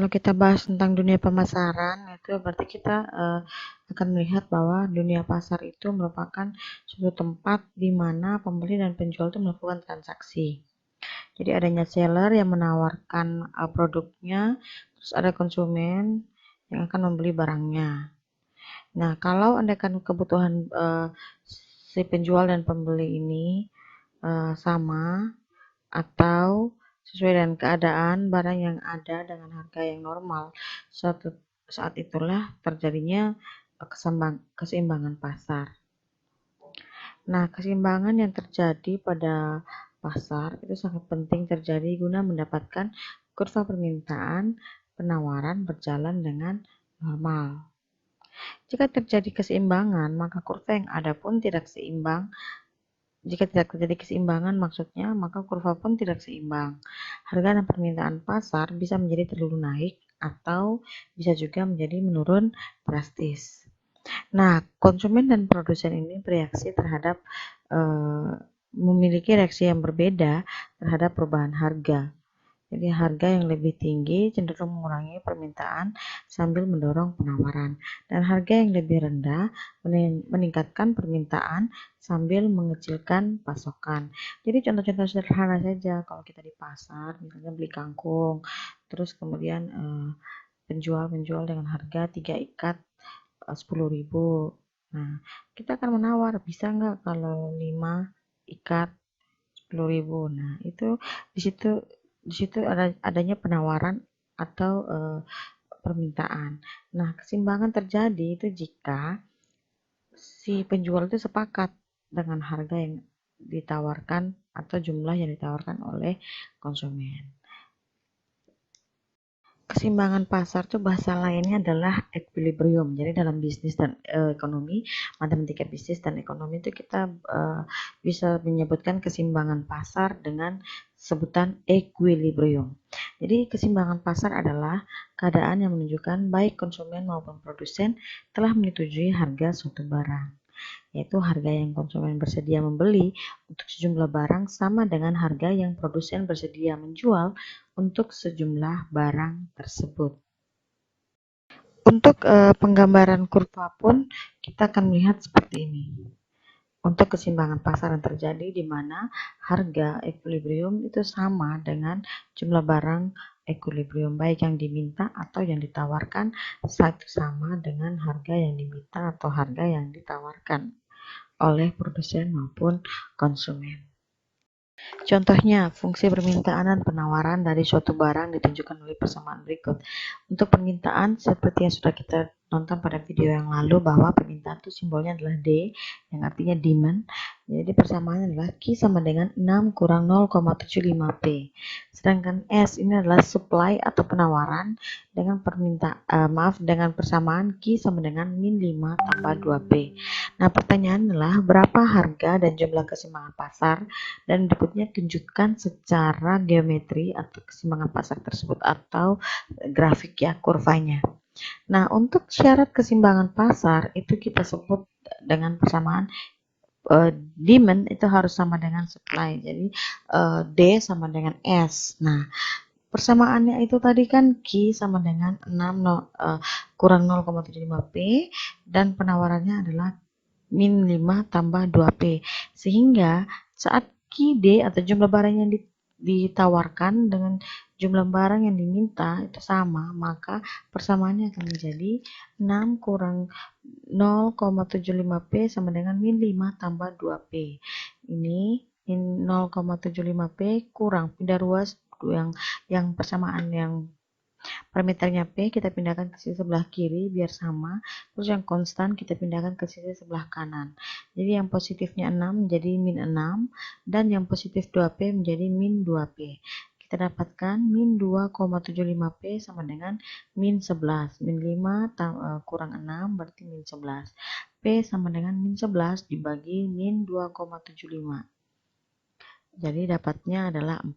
Kalau kita bahas tentang dunia pemasaran, itu berarti kita akan melihat bahwa dunia pasar itu merupakan suatu tempat di mana pembeli dan penjual itu melakukan transaksi. Jadi adanya seller yang menawarkan produknya, terus ada konsumen yang akan membeli barangnya. Nah, kalau andaikan kebutuhan si penjual dan pembeli ini sama, atau sesuai dengan keadaan barang yang ada dengan harga yang normal, saat itulah terjadinya keseimbangan pasar. Nah, keseimbangan yang terjadi pada pasar itu sangat penting terjadi guna mendapatkan kurva permintaan penawaran berjalan dengan normal. Jika terjadi keseimbangan, maka kurva yang ada pun tidak seimbang. Jika tidak terjadi keseimbangan, maksudnya, maka kurva pun tidak seimbang. Harga dan permintaan pasar bisa menjadi terlalu naik atau bisa juga menjadi menurun drastis. Nah, konsumen dan produsen ini bereaksi terhadap memiliki reaksi yang berbeda terhadap perubahan harga. Jadi harga yang lebih tinggi cenderung mengurangi permintaan sambil mendorong penawaran, dan harga yang lebih rendah meningkatkan permintaan sambil mengecilkan pasokan. Jadi contoh-contoh sederhana saja, kalau kita di pasar misalnya beli kangkung, terus kemudian penjual dengan harga 3 ikat 10.000. Nah, kita akan menawar, bisa nggak kalau 5 ikat 10.000. Nah, itu di situ adanya penawaran atau permintaan. Nah, keseimbangan terjadi itu jika si penjual itu sepakat dengan harga yang ditawarkan atau jumlah yang ditawarkan oleh konsumen. Keseimbangan pasar itu bahasa lainnya adalah equilibrium. Jadi dalam bisnis dan ekonomi, matematika bisnis dan ekonomi itu kita bisa menyebutkan keseimbangan pasar dengan sebutan equilibrium. Jadi keseimbangan pasar adalah keadaan yang menunjukkan baik konsumen maupun produsen telah menyetujui harga suatu barang, yaitu harga yang konsumen bersedia membeli untuk sejumlah barang sama dengan harga yang produsen bersedia menjual untuk sejumlah barang tersebut. Untuk penggambaran kurva pun kita akan melihat seperti ini. Untuk keseimbangan pasar yang terjadi di mana harga equilibrium itu sama dengan jumlah barang equilibrium, baik yang diminta atau yang ditawarkan sama dengan harga yang diminta atau harga yang ditawarkan oleh produsen maupun konsumen. Contohnya, fungsi permintaan dan penawaran dari suatu barang ditunjukkan oleh persamaan berikut. Untuk permintaan, seperti yang sudah kita nonton pada video yang lalu, bahwa permintaan itu simbolnya adalah D, yang artinya demand. Jadi persamaannya adalah Q sama dengan 6 kurang 0,75P. Sedangkan S ini adalah supply atau penawaran dengan dengan persamaan Q sama dengan min 5 tambah 2P. Nah, pertanyaannya adalah berapa harga dan jumlah keseimbangan pasar, dan berikutnya tunjukkan secara geometri atau keseimbangan pasar tersebut atau grafik ya, kurvanya. Nah, untuk syarat keseimbangan pasar itu kita sebut dengan persamaan demand itu harus sama dengan supply. Jadi D sama dengan S. Nah, persamaannya itu tadi kan Q sama dengan 6 kurang 0,75P dan penawarannya adalah min 5 tambah 2P. Sehingga saat QD atau jumlah barang yang ditawarkan dengan jumlah barang yang diminta itu sama, maka persamaannya akan menjadi 6 kurang 0,75P sama dengan min 5 tambah 2P. Ini min 0,75P kurang pindah ruas yang persamaan yang parameternya P kita pindahkan ke sisi sebelah kiri biar sama, terus yang konstan kita pindahkan ke sisi sebelah kanan. Jadi yang positifnya 6 menjadi min 6 dan yang positif 2P menjadi min 2P. Kita dapatkan min 2,75P sama dengan min 11. Min 5 kurang 6 berarti min 11. P sama dengan min 11 dibagi min 2,75. Jadi dapatnya adalah 4.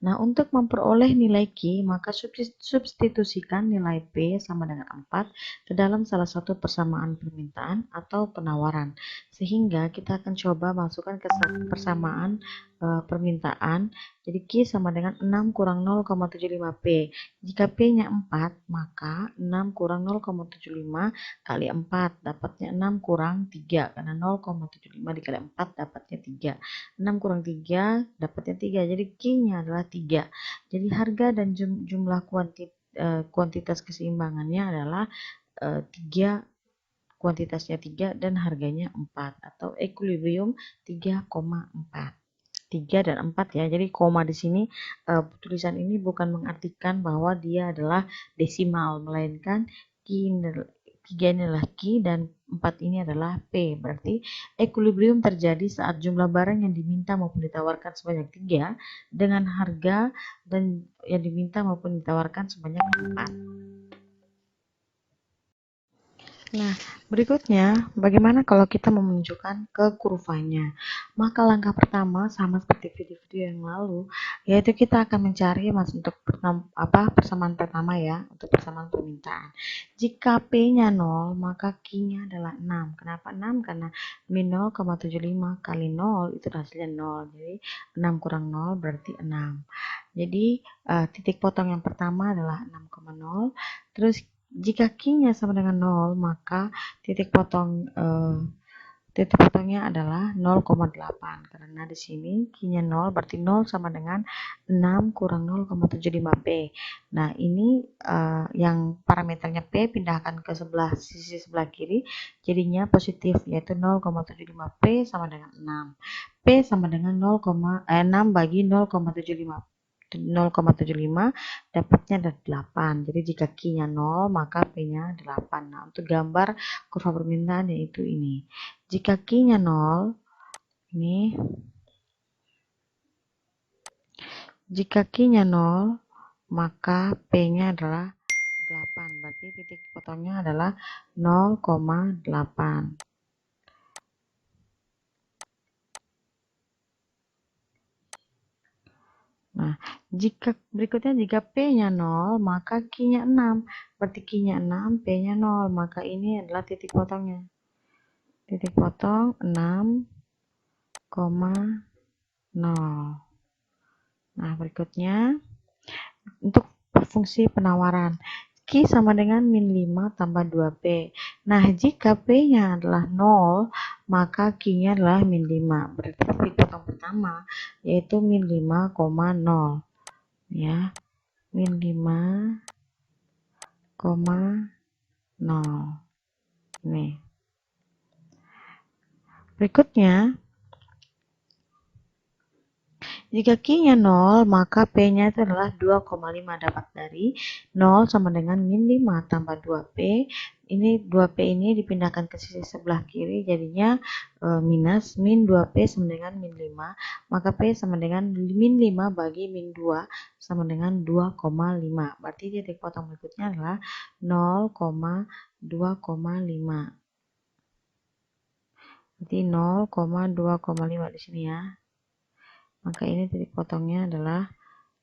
Nah, untuk memperoleh nilai Q, maka substitusikan nilai P sama dengan 4 ke dalam salah satu persamaan permintaan atau penawaran. Sehingga kita akan coba masukkan ke persamaan permintaan. Jadi Q sama dengan 6 kurang 0,75P. Jika P-nya 4, maka 6 kurang 0,75 kali 4 dapatnya 6 kurang 3, karena 0,75 dikali 4 dapatnya 3. 6 kurang 3 dapatnya 3, jadi Q-nya adalah 3. Jadi harga dan jumlah kuantitas keseimbangannya adalah 3, kuantitasnya 3 dan harganya 4, atau equilibrium 3,4. 3 dan 4 ya. Jadi koma di sini tulisan ini bukan mengartikan bahwa dia adalah desimal, melainkan 3 ini adalah Q dan 4 ini adalah P. Berarti equilibrium terjadi saat jumlah barang yang diminta maupun ditawarkan sebanyak 3 dengan harga dan yang diminta maupun ditawarkan sebanyak 4. Nah, berikutnya, bagaimana kalau kita menunjukkan ke kurvanya? Maka langkah pertama sama seperti video-video yang lalu, yaitu kita akan mencari untuk persamaan pertama ya, untuk persamaan permintaan. Jika P-nya 0, maka Q-nya adalah 6. Kenapa 6? Karena min 0,75 kali 0 itu hasilnya 0. Jadi 6 kurang 0 berarti 6. Jadi titik potong yang pertama adalah 6,0. Terus jika Q-nya sama dengan 0, maka titik potongnya adalah 0,8. Karena di sini Q-nya 0, berarti 0 sama dengan 6 kurang 0,75P. Nah, ini yang parameternya P pindahkan ke sisi sebelah kiri, jadinya positif, yaitu 0,75P sama dengan 6. P sama dengan 6 bagi 0,75 dapatnya ada 8. Jadi jika Q-nya 0, maka P-nya 8. Nah, untuk gambar kurva permintaan yaitu ini. Jika Q-nya 0, ini. Jika Q-nya 0, maka P-nya adalah 8. Berarti titik potongnya adalah 0,8. Nah, berikutnya jika P-nya 0, maka Q-nya 6. Berarti Q-nya 6, P-nya 0. Maka ini adalah titik potongnya. Titik potong 6,0. Nah, berikutnya untuk fungsi penawaran. Q sama dengan min 5 tambah 2P. Nah, jika P-nya adalah 0, maka Q-nya adalah min 5. Berarti titik potong pertama yaitu min 5,0. Ya, min 5,0. Nih. Berikutnya, jika Q-nya 0, maka P-nya itu adalah 2,5. Dapat dari 0 sama dengan min 5 tambah 2P. Ini 2P ini dipindahkan ke sisi sebelah kiri, jadinya minus min 2P sama dengan min 5. Maka P sama dengan min 5 bagi min 2 sama dengan 2,5. Berarti titik potong berikutnya adalah 0,2,5. Berarti 0,2,5 di sini ya. Maka ini titik potongnya adalah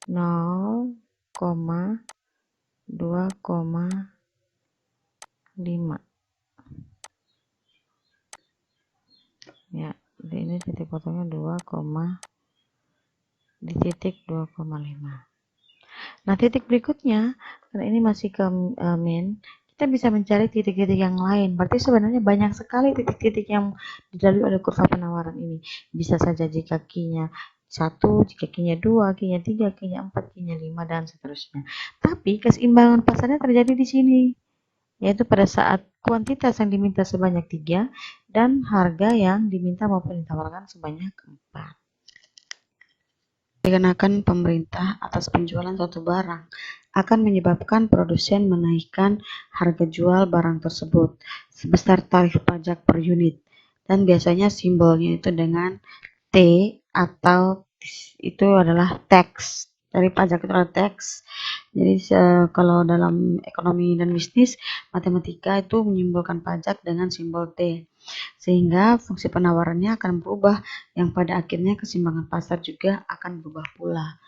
0,2,5. Ya, jadi ini titik potongnya 2, di titik 2,5. Nah, titik berikutnya, karena ini masih ke min, kita bisa mencari titik-titik yang lain. Berarti sebenarnya banyak sekali titik-titik yang dilalui oleh kurva penawaran ini. Bisa saja jika Q-nya 1, jika Q-nya 2, Q-nya 3, Q-nya 4, Q-nya 5, dan seterusnya. Tapi keseimbangan pasarnya terjadi di sini, yaitu pada saat kuantitas yang diminta sebanyak 3 dan harga yang diminta maupun ditawarkan sebanyak 4. Dikenakan pemerintah atas penjualan suatu barang akan menyebabkan produsen menaikkan harga jual barang tersebut sebesar tarif pajak per unit, dan biasanya simbolnya itu dengan T, atau itu adalah tax. Dari pajak itu adalah tax. Jadi kalau dalam ekonomi dan bisnis matematika itu menyimbolkan pajak dengan simbol T, sehingga fungsi penawarannya akan berubah, yang pada akhirnya keseimbangan pasar juga akan berubah pula.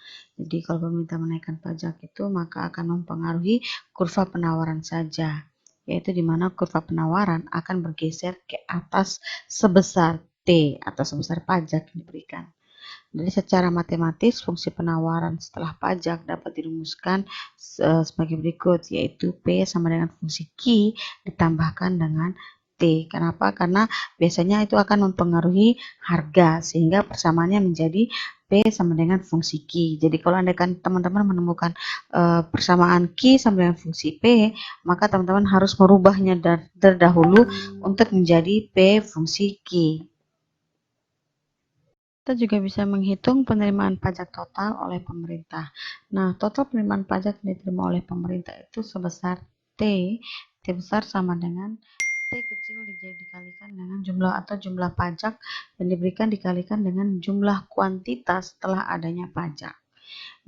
Jadi kalau pemerintah menaikkan pajak itu maka akan mempengaruhi kurva penawaran saja, yaitu di mana kurva penawaran akan bergeser ke atas sebesar T atau sebesar pajak yang diberikan. Jadi secara matematis fungsi penawaran setelah pajak dapat dirumuskan sebagai berikut, yaitu P sama dengan fungsi Q ditambahkan dengan T. Kenapa? Karena biasanya itu akan mempengaruhi harga, sehingga persamaannya menjadi P sama dengan fungsi Q. Jadi kalau andaikan teman-teman menemukan persamaan Q sama dengan fungsi P, maka teman-teman harus merubahnya terdahulu untuk menjadi P fungsi Q. Kita juga bisa menghitung penerimaan pajak total oleh pemerintah. Nah, total penerimaan pajak yang diterima oleh pemerintah itu sebesar T. T besar sama dengan T kecil dikalikan dengan jumlah pajak yang diberikan dikalikan dengan jumlah kuantitas setelah adanya pajak.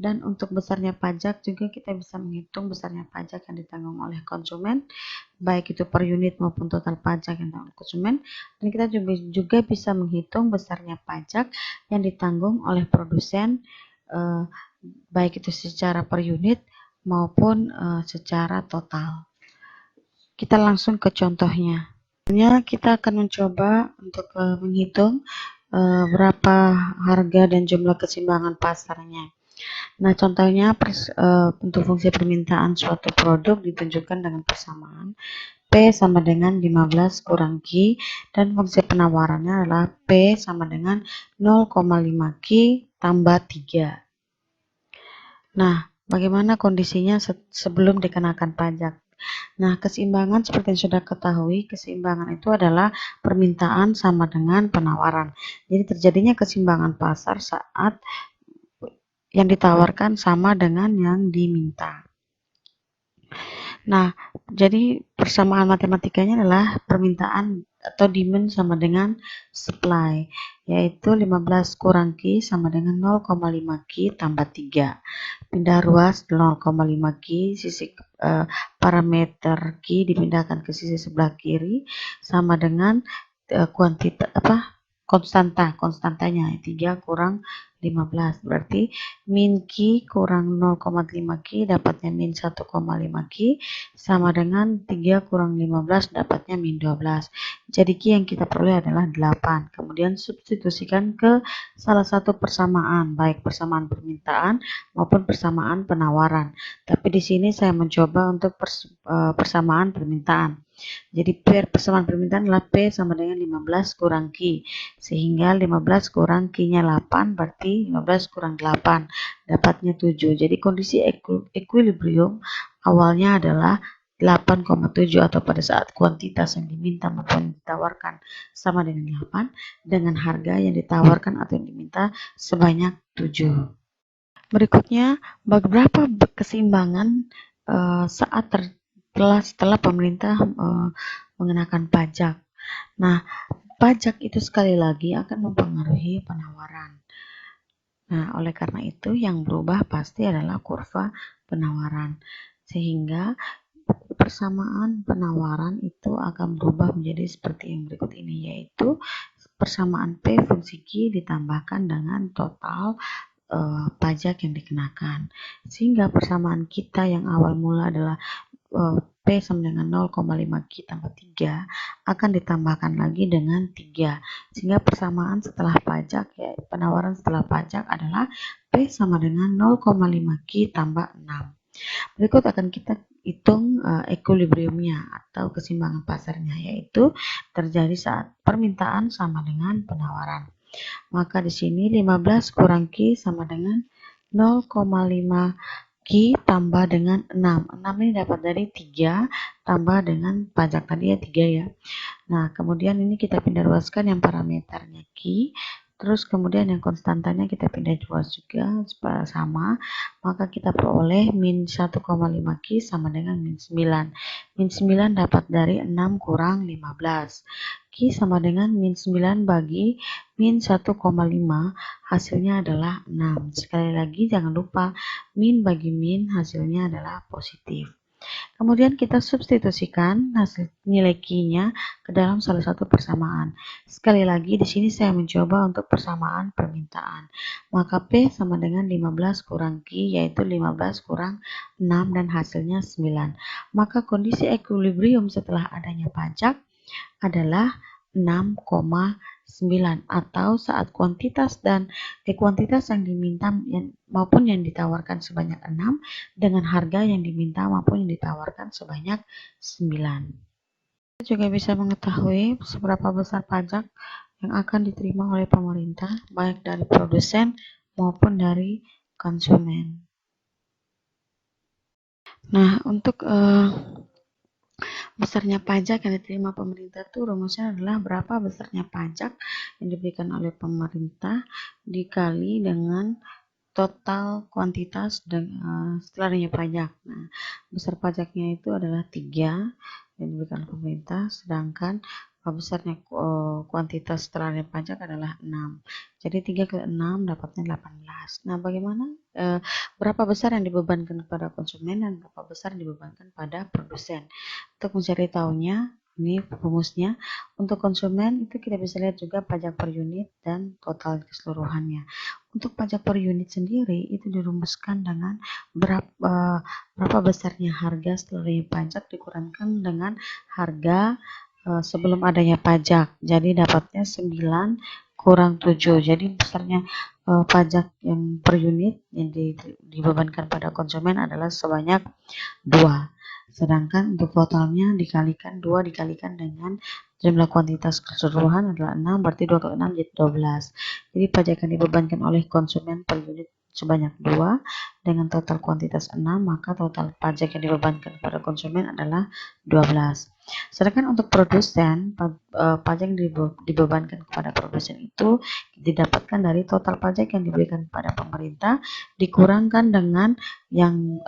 Dan untuk besarnya pajak juga kita bisa menghitung besarnya pajak yang ditanggung oleh konsumen, baik itu per unit maupun total pajak yang ditanggung konsumen. Dan kita juga bisa menghitung besarnya pajak yang ditanggung oleh produsen, baik itu secara per unit maupun secara total. Kita langsung ke contohnya. Kita akan mencoba untuk menghitung berapa harga dan jumlah keseimbangan pasarnya. Nah, contohnya untuk fungsi permintaan suatu produk ditunjukkan dengan persamaan P sama dengan 15 kurang Q, dan fungsi penawarannya adalah P sama dengan 0,5 Q tambah 3. Nah, bagaimana kondisinya sebelum dikenakan pajak? Nah, keseimbangan seperti yang sudah ketahui, keseimbangan itu adalah permintaan sama dengan penawaran. Jadi terjadinya keseimbangan pasar saat yang ditawarkan sama dengan yang diminta. Nah, jadi persamaan matematikanya adalah permintaan atau demand sama dengan supply, yaitu 15 kurang Q sama dengan 0,5 Q tambah 3. Pindah ruas 0,5 Q, sisi parameter Q dipindahkan ke sisi sebelah kiri sama dengan konstantanya 3 kurang 15, berarti min Q kurang 0,5 Q dapatnya min 1,5 Q sama dengan 3 kurang 15 dapatnya min 12. Jadi Q yang kita peroleh adalah 8. Kemudian substitusikan ke salah satu persamaan, baik persamaan permintaan maupun persamaan penawaran. Tapi di sini saya mencoba untuk persamaan permintaan. Jadi persamaan permintaan adalah P sama dengan 15 kurang Q. Sehingga 15 kurang Q-nya 8, berarti 15 kurang 8, dapatnya 7. Jadi kondisi equilibrium awalnya adalah 8,7 atau pada saat kuantitas yang diminta maupun ditawarkan sama dengan 8, dengan harga yang ditawarkan atau yang diminta sebanyak 7. Berikutnya, beberapa keseimbangan saat setelah pemerintah mengenakan pajak. Nah, pajak itu sekali lagi akan mempengaruhi penawaran. Nah, oleh karena itu yang berubah pasti adalah kurva penawaran. Sehingga persamaan penawaran itu akan berubah menjadi seperti yang berikut ini, yaitu persamaan P fungsi Q ditambahkan dengan total pajak yang dikenakan. Sehingga persamaan kita yang awal mula adalah P sama dengan 0,5 Q tambah 3 akan ditambahkan lagi dengan 3. Sehingga persamaan setelah pajak, ya penawaran setelah pajak adalah P sama dengan 0,5 Q tambah 6. Berikut akan kita hitung equilibriumnya atau keseimbangan pasarnya, yaitu terjadi saat permintaan sama dengan penawaran. Maka di sini 15 kurang Q sama dengan 0,5 Q tambah dengan 6. 6 ini dapat dari 3 tambah dengan pajak tadi ya 3 ya. Nah, kemudian ini kita pindah ruaskan yang parameternya Q. Terus kemudian yang konstantanya kita pindah ruas juga sama. Maka kita peroleh min 1,5 Q sama dengan min 9. Min 9 dapat dari 6 kurang 15. Q sama dengan min 9 bagi min 1,5, hasilnya adalah 6. Sekali lagi jangan lupa min bagi min hasilnya adalah positif. Kemudian kita substitusikan hasil nilai Q-nya ke dalam salah satu persamaan. Sekali lagi di sini saya mencoba untuk persamaan permintaan. Maka P sama dengan 15 kurang Q, yaitu 15 kurang 6 dan hasilnya 9. Maka kondisi equilibrium setelah adanya pajak adalah 6,9. 9 atau saat kuantitas yang diminta maupun yang ditawarkan sebanyak 6 dengan harga yang diminta maupun yang ditawarkan sebanyak 9. Kita juga bisa mengetahui seberapa besar pajak yang akan diterima oleh pemerintah baik dari produsen maupun dari konsumen. Nah, untuk besarnya pajak yang diterima pemerintah itu rumusnya adalah berapa besarnya pajak yang diberikan oleh pemerintah dikali dengan total kuantitas setelah adanya pajak. Nah, besar pajaknya itu adalah 3 yang diberikan oleh pemerintah, sedangkan besarnya kuantitas setelah adanya pajak adalah 6. Jadi 3 kali 6 dapatnya 18. Nah, bagaimana berapa besar yang dibebankan kepada konsumen dan berapa besar yang dibebankan pada produsen? Untuk mencari tahunya, ini rumusnya. Untuk konsumen itu kita bisa lihat juga pajak per unit dan total keseluruhannya. Untuk pajak per unit sendiri itu dirumuskan dengan berapa besarnya harga setelah pajak dikurangkan dengan harga sebelum adanya pajak. Jadi dapatnya 9 kurang 7. Jadi besarnya pajak yang per unit yang dibebankan pada konsumen adalah sebanyak 2. Sedangkan untuk totalnya dikalikan 2 dikalikan dengan jumlah kuantitas keseluruhan adalah 6, berarti 2 kali 6 jadi 12. Jadi pajak yang dibebankan oleh konsumen per unit sebanyak 2 dengan total kuantitas 6, maka total pajak yang dibebankan pada konsumen adalah 12. Sedangkan untuk produsen, pajak yang dibebankan kepada produsen itu didapatkan dari total pajak yang diberikan kepada pemerintah dikurangkan dengan yang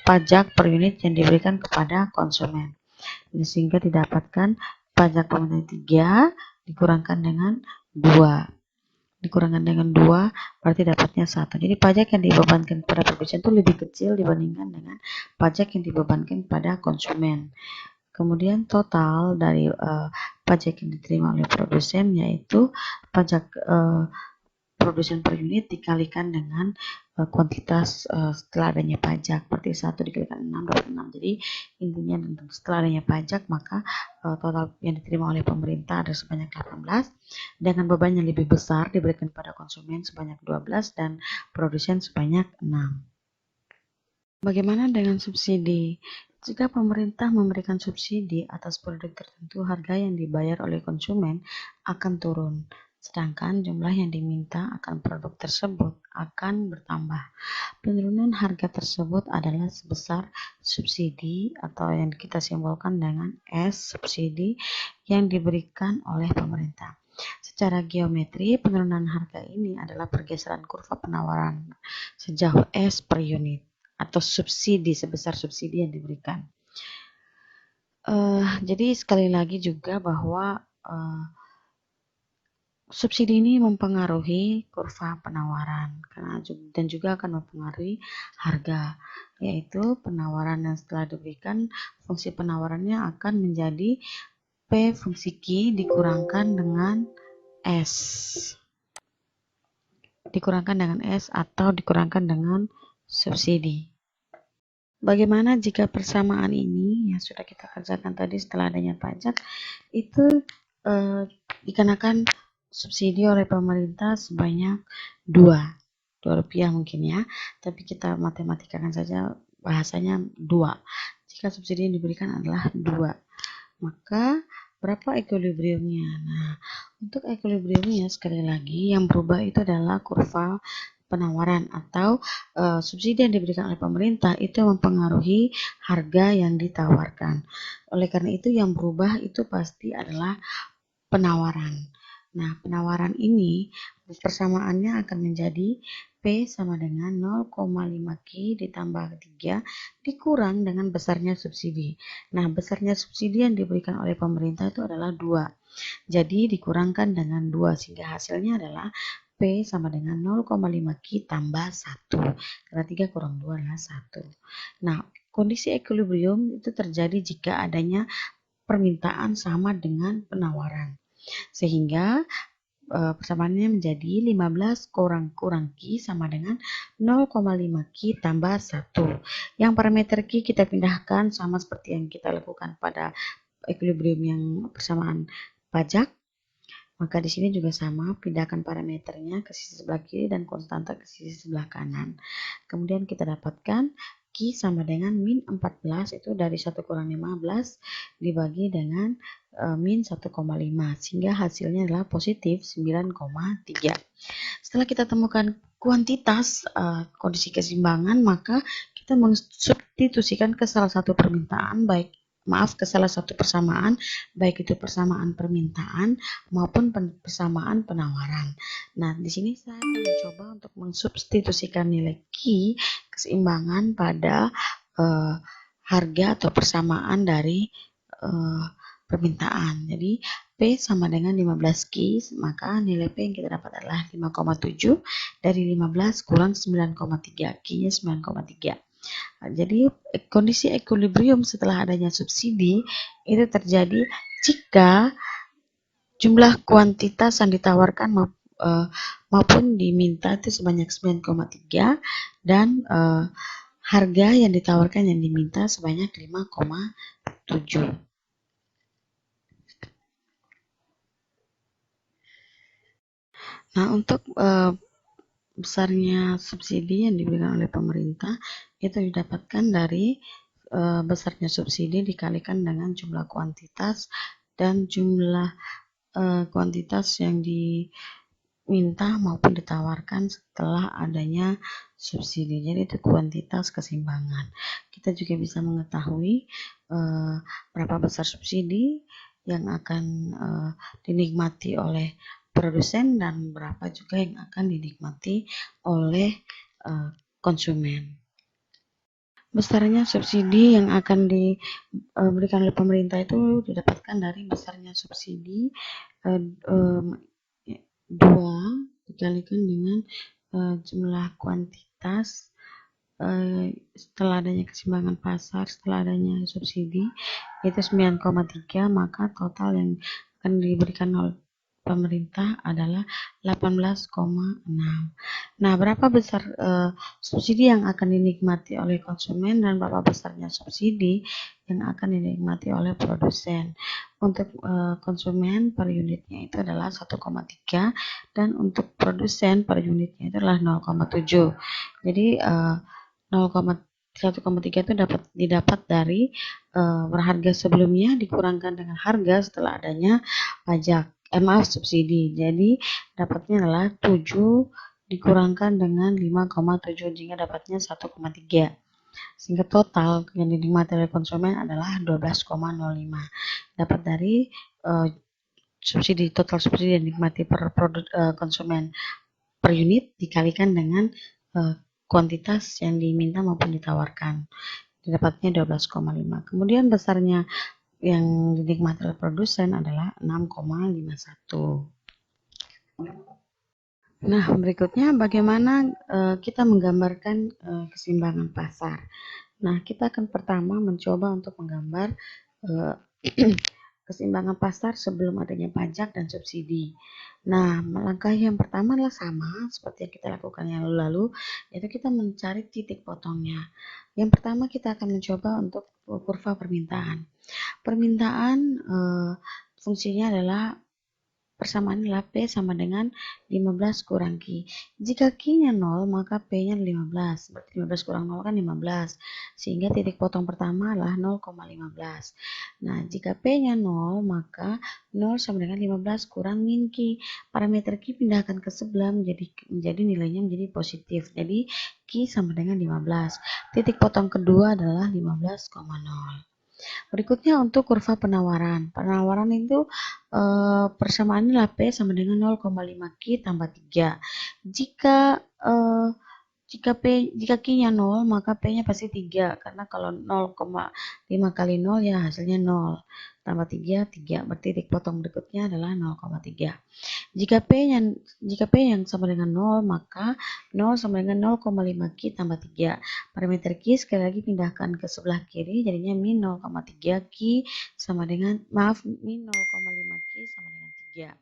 pajak per unit yang diberikan kepada konsumen. Sehingga didapatkan pajak pemerintah 3 dikurangkan dengan 2. Dikurangkan dengan 2 berarti dapatnya 1. Jadi pajak yang dibebankan kepada produsen itu lebih kecil dibandingkan dengan pajak yang dibebankan pada konsumen. Kemudian total dari pajak yang diterima oleh produsen yaitu pajak produsen per unit dikalikan dengan kuantitas setelah adanya pajak, berarti 1 dikalikan 6 dapat 6. Jadi intinya setelah adanya pajak maka total yang diterima oleh pemerintah ada sebanyak 18 dengan beban yang lebih besar diberikan pada konsumen sebanyak 12 dan produsen sebanyak 6. Bagaimana dengan subsidi? Jika pemerintah memberikan subsidi atas produk tertentu, harga yang dibayar oleh konsumen akan turun, sedangkan jumlah yang diminta akan produk tersebut akan bertambah. Penurunan harga tersebut adalah sebesar subsidi atau yang kita simbolkan dengan S subsidi yang diberikan oleh pemerintah. Secara geometri, penurunan harga ini adalah pergeseran kurva penawaran sejauh S per unit atau subsidi sebesar subsidi yang diberikan. Jadi sekali lagi juga bahwa subsidi ini mempengaruhi kurva penawaran dan juga akan mempengaruhi harga, yaitu penawaran yang setelah diberikan fungsi penawarannya akan menjadi P fungsi Q dikurangkan dengan S. Dikurangkan dengan S atau dikurangkan dengan subsidi. Bagaimana jika persamaan ini yang sudah kita kerjakan tadi setelah adanya pajak itu dikenakan subsidi oleh pemerintah sebanyak 2 rupiah mungkin ya, tapi kita matematikakan saja bahasanya 2. Jika subsidi yang diberikan adalah 2, maka berapa equilibriumnya? Nah, untuk equilibriumnya sekali lagi yang berubah itu adalah kurva penawaran atau subsidi yang diberikan oleh pemerintah itu mempengaruhi harga yang ditawarkan. Oleh karena itu yang berubah itu pasti adalah penawaran. Nah, penawaran ini persamaannya akan menjadi P sama dengan 0,5 Q ditambah 3 dikurang dengan besarnya subsidi. Nah, besarnya subsidi yang diberikan oleh pemerintah itu adalah 2. Jadi dikurangkan dengan 2 sehingga hasilnya adalah P sama dengan 0,5 Q tambah 1. Karena 3 kurang 2 adalah 1. Nah, kondisi equilibrium itu terjadi jika adanya permintaan sama dengan penawaran. Sehingga persamaannya menjadi 15 kurang Q sama dengan 0,5 Q tambah 1. Yang parameter Q kita pindahkan sama seperti yang kita lakukan pada equilibrium yang persamaan pajak. Maka di sini juga sama, pindahkan parameternya ke sisi sebelah kiri dan konstanta ke sisi sebelah kanan. Kemudian kita dapatkan Q sama dengan min 14 itu dari 1 kurang 15 dibagi dengan min 1,5 sehingga hasilnya adalah positif 9,3. Setelah kita temukan kuantitas kondisi keseimbangan, maka kita mensubstitusikan ke salah satu permintaan ke salah satu persamaan, baik itu persamaan permintaan maupun persamaan penawaran. Nah, di sini saya akan mencoba untuk mensubstitusikan nilai Q keseimbangan pada harga atau persamaan dari permintaan. Jadi P sama dengan 15 Q, maka nilai P yang kita dapat adalah 5,7 dari 15 kurang 9,3, Q-nya 9,3. Jadi kondisi equilibrium setelah adanya subsidi itu terjadi jika jumlah kuantitas yang ditawarkan maupun diminta itu sebanyak 9,3 dan harga yang ditawarkan yang diminta sebanyak 5,7. Nah, untuk besarnya subsidi yang diberikan oleh pemerintah itu didapatkan dari besarnya subsidi dikalikan dengan jumlah kuantitas dan jumlah kuantitas yang diminta maupun ditawarkan setelah adanya subsidi. Jadi itu kuantitas keseimbangan. Kita juga bisa mengetahui berapa besar subsidi yang akan dinikmati oleh produsen dan berapa juga yang akan dinikmati oleh konsumen. Besarnya subsidi yang akan diberikan oleh pemerintah itu didapatkan dari besarnya subsidi 2 dikalikan dengan jumlah kuantitas setelah adanya keseimbangan pasar, setelah adanya subsidi itu 9,3, maka total yang akan diberikan oleh pemerintah adalah 18,6. Nah, berapa besar subsidi yang akan dinikmati oleh konsumen dan berapa besarnya subsidi yang akan dinikmati oleh produsen. Untuk konsumen per unitnya itu adalah 1,3 dan untuk produsen per unitnya itu adalah 0,7. Jadi 1,3 itu didapat dari harga sebelumnya dikurangkan dengan harga setelah adanya pajak. Subsidi. Jadi dapatnya adalah 7 dikurangkan dengan 5,7 sehingga dapatnya 1,3. Sehingga total yang dinikmati oleh konsumen adalah 12,05. Dapat dari subsidi, total subsidi yang dinikmati per konsumen per unit dikalikan dengan kuantitas yang diminta maupun ditawarkan. Dapatnya 12,5. Kemudian besarnya yang dinikmati oleh produsen adalah 6,51. Nah, berikutnya bagaimana kita menggambarkan keseimbangan pasar. Nah, kita akan pertama mencoba untuk menggambar keseimbangan pasar sebelum adanya pajak dan subsidi. Nah, langkah yang pertama adalah sama seperti yang kita lakukan yang lalu, yaitu kita mencari titik potongnya. Yang pertama kita akan mencoba untuk kurva permintaan. Permintaan fungsinya adalah persamaan adalah P sama dengan 15 kurang Q. Jika Q-nya 0, maka P-nya 15. Berarti 15 kurang 0 kan 15. Sehingga titik potong pertama adalah 0,15. Nah, jika P-nya 0, maka 0 sama dengan 15 kurang min Q. Parameter Q pindahkan ke sebelah menjadi nilainya menjadi positif. Jadi Q sama dengan 15. Titik potong kedua adalah 15,0. Berikutnya untuk kurva penawaran. Penawaran itu persamaannya adalah P sama dengan 0,5 Q tambah 3. Jika Q-nya 0, maka P-nya pasti 3. Karena kalau 0,5 kali 0 ya hasilnya 0. Tambah 3, 3. Berarti titik potong berikutnya adalah 0,3. Jika P yang sama dengan 0, maka 0 sama dengan 0,5 Q tambah 3. Parameter Q sekali lagi pindahkan ke sebelah kiri, jadinya min 0,3 Q sama dengan, min 0,5 Q sama dengan 3.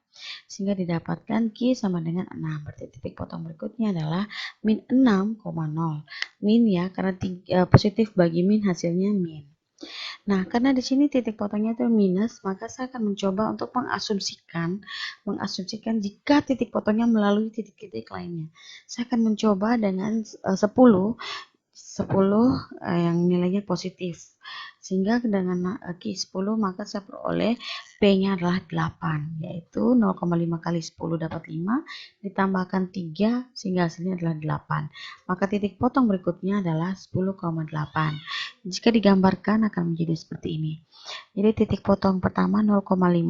Sehingga didapatkan Q sama dengan 6. Berarti titik potong berikutnya adalah min 6,0. Min ya, karena positif bagi min hasilnya min. Nah, karena di sini titik potongnya itu minus, maka saya akan mencoba untuk mengasumsikan jika titik potongnya melalui titik-titik lainnya. Saya akan mencoba dengan 10 yang nilainya positif. Sehingga dengan Q 10 maka saya peroleh P-nya adalah 8, yaitu 0,5 kali 10 dapat 5, ditambahkan 3 sehingga hasilnya adalah 8. Maka titik potong berikutnya adalah 10,8. Jika digambarkan akan menjadi seperti ini. Jadi titik potong pertama 0,15,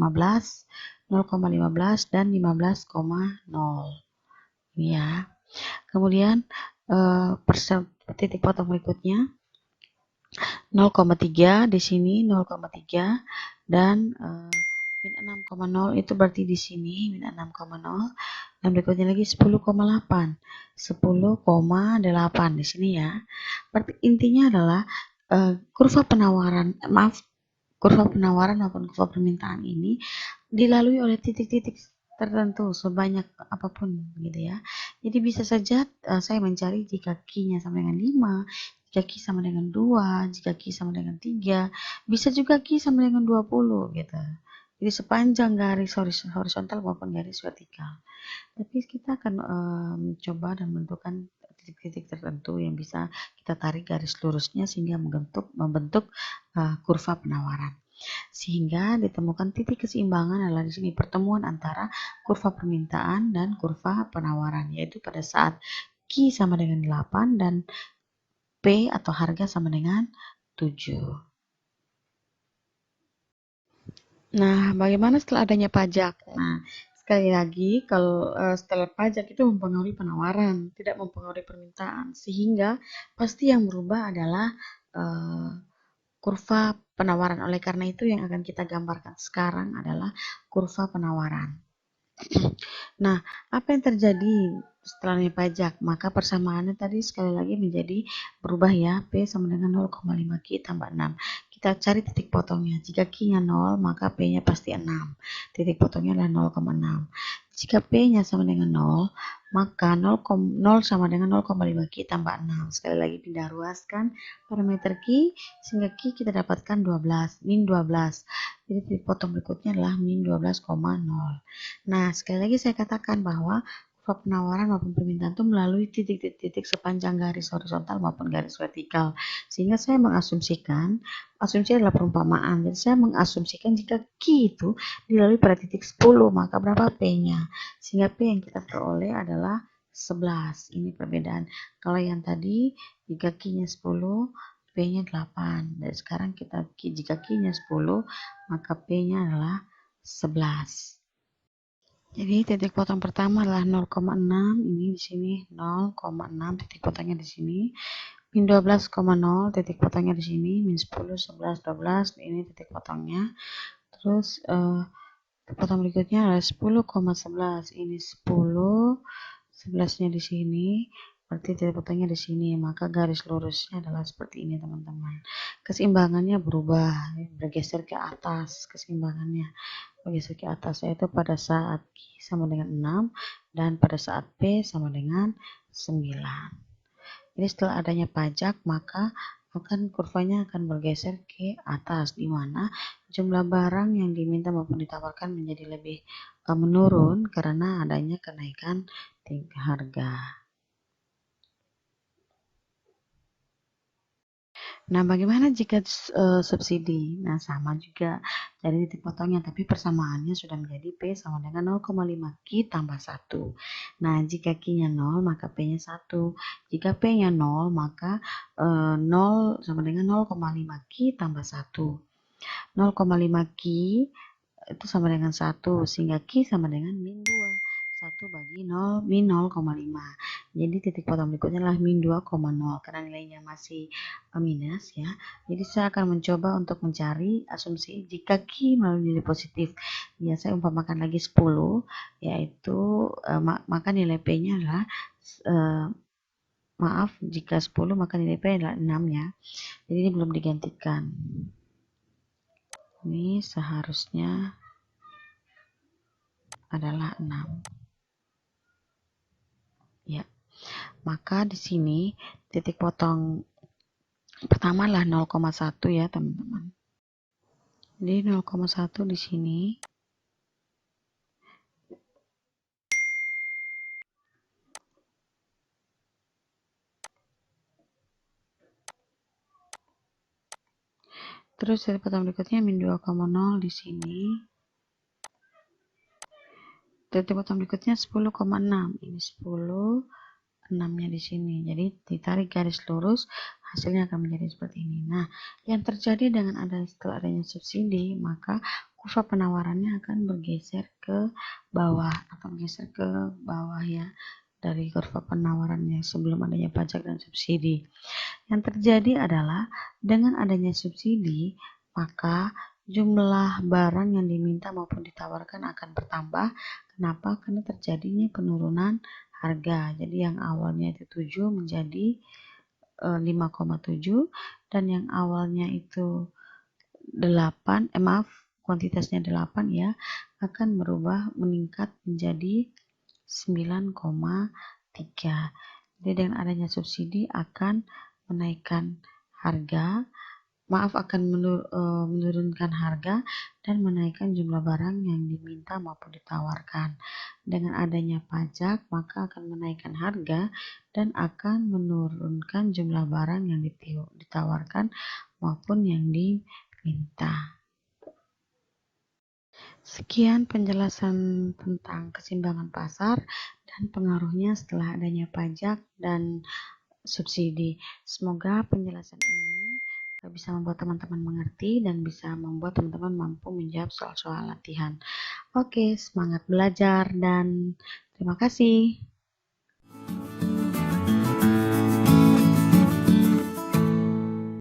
0,15 dan 15,0. Ini ya. Kemudian titik potong berikutnya 0,3 di sini 0,3 dan min 6,0 itu berarti di sini min 6,0 dan berikutnya lagi 10,8 10,8 di sini ya. Berarti intinya adalah kurva penawaran maupun kurva permintaan ini dilalui oleh titik-titik tertentu sebanyak apapun gitu ya. Jadi bisa saja saya mencari jika Q-nya sama dengan 5, jika Q sama dengan 2, jika Q sama dengan 3, bisa juga Q sama dengan 20 gitu. Jadi sepanjang garis horizontal maupun garis vertikal. Tapi kita akan mencoba dan menentukan titik-titik tertentu yang bisa kita tarik garis lurusnya sehingga membentuk kurva penawaran. Sehingga ditemukan titik keseimbangan adalah di sini pertemuan antara kurva permintaan dan kurva penawaran, yaitu pada saat Q sama dengan 8 dan P atau harga sama dengan 7. Nah, bagaimana setelah adanya pajak? Nah, sekali lagi, kalau setelah pajak itu mempengaruhi penawaran, tidak mempengaruhi permintaan, sehingga pasti yang berubah adalah kurva penawaran. Oleh karena itu, yang akan kita gambarkan sekarang adalah kurva penawaran. Nah, apa yang terjadi setelah nilai pajak? Maka persamaannya tadi sekali lagi menjadi berubah ya. P sama dengan 0,5 Q tambah 6. Kita cari titik potongnya. Jika Q-nya 0, maka P-nya pasti 6. Titik potongnya adalah 0,6. Jika P-nya sama dengan 0, maka 0 sama dengan 0,5 Q tambah 6. Sekali lagi pindah ruaskan parameter Q, sehingga Q kita dapatkan 12, min 12. Jadi titik potong berikutnya adalah min 12,0. Nah, sekali lagi saya katakan bahwa kurva penawaran maupun permintaan itu melalui titik-titik sepanjang garis horizontal maupun garis vertikal. Sehingga saya mengasumsikan, asumsi adalah perumpamaan. Jadi saya mengasumsikan jika Q itu dilalui pada titik 10, maka berapa P-nya? Sehingga P yang kita peroleh adalah 11. Ini perbedaan. Kalau yang tadi, jika Q-nya 10, P-nya 8. Dan sekarang jika Q-nya 10, maka P-nya adalah 11. Jadi titik potong pertama adalah 0,6, ini di sini 0,6 titik potongnya di sini. Min 12,0 titik potongnya di sini, min 10, 11, 12 ini titik potongnya. Terus titik potong berikutnya adalah 10,11, ini 10, 11-nya di sini. Berarti titik potongnya di sini, maka garis lurusnya adalah seperti ini teman-teman. Keseimbangannya berubah, bergeser ke atas keseimbangannya. Bergeser ke atas yaitu pada saat Q sama dengan 6 dan pada saat P sama dengan 9. Jadi setelah adanya pajak maka kurvanya akan bergeser ke atas, di mana jumlah barang yang diminta maupun ditawarkan menjadi lebih menurun karena adanya kenaikan tingkat harga. Nah, bagaimana jika subsidi? Nah, sama juga dari titik potongnya, tapi persamaannya sudah menjadi P sama dengan 0,5 Q tambah 1. Nah, jika Q-nya 0, maka P-nya 1. Jika P-nya 0, maka 0 sama dengan 0,5 Q tambah 1. 0,5 Q itu sama dengan 1, sehingga Q sama dengan min 2. 1 bagi 0, min 0,5. Jadi titik potong berikutnya adalah min 2,0 karena nilainya masih minus ya. Jadi saya akan mencoba untuk mencari asumsi jika Q melalui nilai positif. Ya, saya umpamakan lagi 10, yaitu maka nilai P-nya adalah maaf, jika 10 maka nilai P adalah 6 ya. Jadi ini belum digantikan. Ini seharusnya adalah 6. Ya. Maka di sini titik potong pertama adalah 0,1 ya, teman-teman. Jadi 0,1 di sini. Terus dari potong berikutnya min 2,0 di sini. Dari potong berikutnya 10,6. Ini 10, 6-nya di sini. Jadi ditarik garis lurus, hasilnya akan menjadi seperti ini. Nah, yang terjadi dengan setelah adanya subsidi, maka kurva penawarannya akan bergeser ke bawah atau bergeser ke bawah ya, dari kurva penawarannya sebelum adanya pajak dan subsidi. Yang terjadi adalah dengan adanya subsidi, maka jumlah barang yang diminta maupun ditawarkan akan bertambah. Kenapa? Karena terjadinya penurunan harga. Jadi yang awalnya itu 7 menjadi 5,7, dan yang awalnya itu 8, kuantitasnya 8 ya, akan berubah meningkat menjadi 9,3. Jadi dengan adanya subsidi akan menaikkan harga, akan menurunkan harga dan menaikkan jumlah barang yang diminta maupun ditawarkan. Dengan adanya pajak, maka akan menaikkan harga dan akan menurunkan jumlah barang yang ditawarkan maupun yang diminta. Sekian penjelasan tentang keseimbangan pasar dan pengaruhnya setelah adanya pajak dan subsidi. Semoga penjelasan ini bisa membuat teman-teman mengerti dan bisa membuat teman-teman mampu menjawab soal-soal latihan. Oke, semangat belajar dan terima kasih.